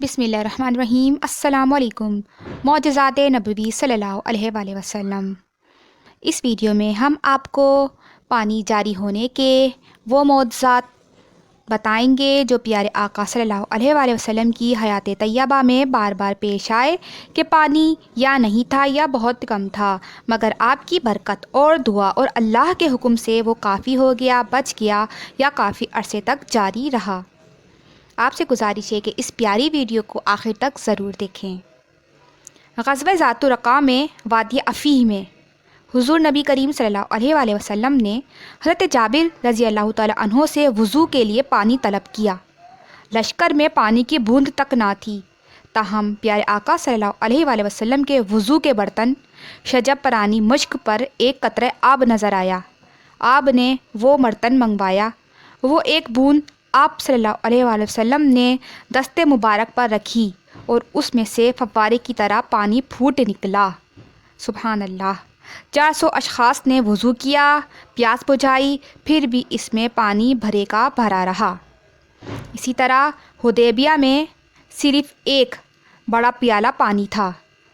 بسم اللہ الرحمن الرحیم۔ السلام علیکم۔ معجزات نبوی صلی اللہ علیہ وآلہ وسلم۔ اس ویڈیو میں ہم آپ کو پانی جاری ہونے کے وہ معجزات بتائیں گے جو پیارے آقا صلی اللہ علیہ وآلہ وسلم کی حیات طیبہ میں بار بار پیش آئے کہ پانی یا نہیں تھا یا بہت کم تھا، مگر آپ کی برکت اور دعا اور اللہ کے حکم سے وہ کافی ہو گیا، بچ گیا یا کافی عرصے تک جاری رہا۔ آپ سے گزارش ہے کہ اس پیاری ویڈیو کو آخر تک ضرور دیکھیں۔ غزوہ ذات الرقاع میں وادی افیہ میں حضور نبی کریم صلی اللہ علیہ وآلہ وسلم نے حضرت جابر رضی اللہ تعالیٰ عنہ سے وضو کے لیے پانی طلب کیا۔ لشکر میں پانی کی بوند تک نہ تھی، تاہم پیارے آقا صلی اللہ علیہ وآلہ وسلم کے وضو کے برتن شجب پرانی مشک پر ایک قطرہ آب نظر آیا۔ آپ نے وہ برتن منگوایا، وہ ایک بوند آپ صلی اللہ علیہ وآلہ وسلم نے دست مبارک پر رکھی اور اس میں سے فوارے کی طرح پانی پھوٹ نکلا۔ سبحان اللہ۔ 400 اشخاص نے وضو کیا، پیاس بجھائی، پھر بھی اس میں پانی بھرے کا بھرا رہا۔ اسی طرح حدیبیہ میں صرف ایک بڑا پیالہ پانی تھا۔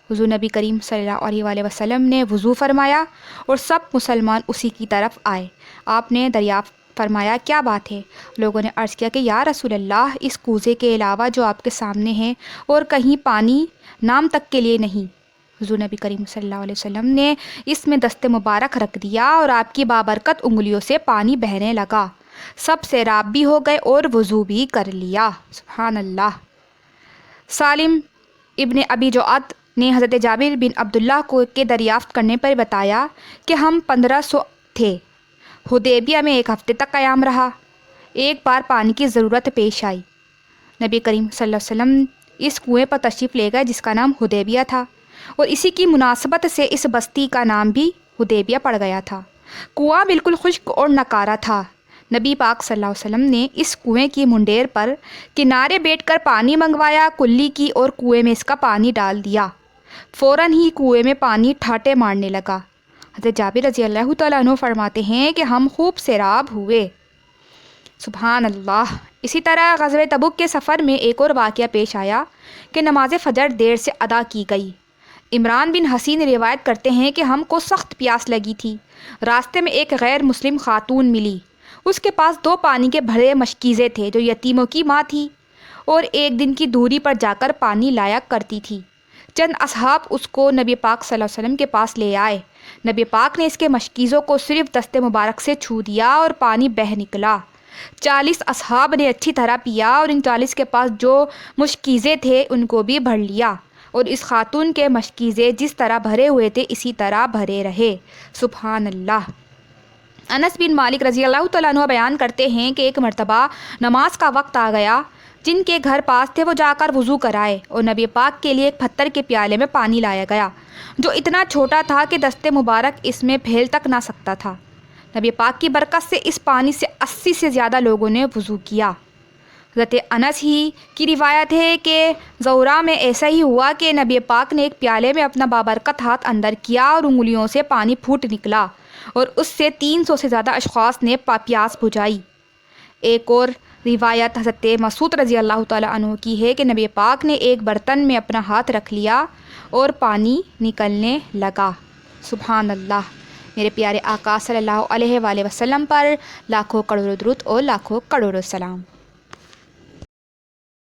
حضور نبی کریم صلی اللہ علیہ وآلہ وسلم نے وضو فرمایا اور سب مسلمان اسی کی طرف آئے۔ آپ نے دریافت فرمایا، کیا بات ہے؟ لوگوں نے عرض کیا کہ یا رسول اللہ، اس کوزے کے علاوہ جو آپ کے سامنے ہے اور کہیں پانی نام تک کے لیے نہیں۔ حضور نبی کریم صلی اللہ علیہ وسلم نے اس میں دست مبارک رکھ دیا اور آپ کی بابرکت انگلیوں سے پانی بہنے لگا۔ سب سیراب بھی ہو گئے اور وضو بھی کر لیا۔ سبحان اللہ۔ سالم ابن ابی جعد نے حضرت جابر بن عبداللہ کو کے دریافت کرنے پر بتایا کہ ہم 1500 تھے۔ حدیبیہ میں ایک ہفتے تک قیام رہا۔ ایک بار پانی کی ضرورت پیش آئی۔ نبی کریم صلی اللہ علیہ وسلم اس کنویں پر تشریف لے گئے جس کا نام حدیبیہ تھا، اور اسی کی مناسبت سے اس بستی کا نام بھی حدیبیہ پڑ گیا تھا۔ کنواں بالکل خشک اور نکارا تھا۔ نبی پاک صلی اللہ علیہ وسلم نے اس کنویں کی منڈیر پر کنارے بیٹھ کر پانی منگوایا، کلی کی اور کنویں میں اس کا پانی ڈال دیا۔ فوراً ہی کنویں میں پانی ٹھاٹے مارنے لگا۔ حضرت جابر رضی اللہ تعالیٰ عنہ فرماتے ہیں کہ ہم خوب سیراب ہوئے۔ سبحان اللہ۔ اسی طرح غزوہ تبوک کے سفر میں ایک اور واقعہ پیش آیا کہ نماز فجر دیر سے ادا کی گئی۔ عمران بن حسین روایت کرتے ہیں کہ ہم کو سخت پیاس لگی تھی۔ راستے میں ایک غیر مسلم خاتون ملی۔ اس کے پاس 2 پانی کے بھرے مشکیزیں تھے جو یتیموں کی ماں تھی اور ایک دن کی دوری پر جا کر پانی لایا کرتی تھی۔ چند اصحاب اس کو نبی پاک صلی اللہ علیہ وسلم کے پاس لے آئے۔ نبی پاک نے اس کے مشکیزوں کو صرف دست مبارک سے چھو دیا اور پانی بہہ نکلا۔ 40 اصحاب نے اچھی طرح پیا اور ان 40 کے پاس جو مشکیزیں تھے ان کو بھی بھر لیا، اور اس خاتون کے مشکیزیں جس طرح بھرے ہوئے تھے اسی طرح بھرے رہے۔ سبحان اللہ۔ انس بن مالک رضی اللہ تعالیٰ عنہ بیان کرتے ہیں کہ ایک مرتبہ نماز کا وقت آ گیا۔ جن کے گھر پاس تھے وہ جا کر وضو کرائے اور نبی پاک کے لیے ایک پتھر کے پیالے میں پانی لایا گیا جو اتنا چھوٹا تھا کہ دست مبارک اس میں پھیل تک نہ سکتا تھا۔ نبی پاک کی برکت سے اس پانی سے 80 سے زیادہ لوگوں نے وضو کیا۔ حضرت انس ہی کی روایت ہے کہ زورا میں ایسا ہی ہوا کہ نبی پاک نے ایک پیالے میں اپنا بابرکت ہاتھ اندر کیا اور انگلیوں سے پانی پھوٹ نکلا اور اس سے 300 سے زیادہ اشخاص نے پیاس بجھائی۔ ایک اور روایت حضرت مسعود رضی اللہ تعالیٰ عنہ کی ہے کہ نبی پاک نے ایک برتن میں اپنا ہاتھ رکھ لیا اور پانی نکلنے لگا۔ سبحان اللہ۔ میرے پیارے آقا صلی اللہ علیہ وآلہ وسلم پر لاکھوں کروڑوں درود اور لاکھوں کروڑوں سلام۔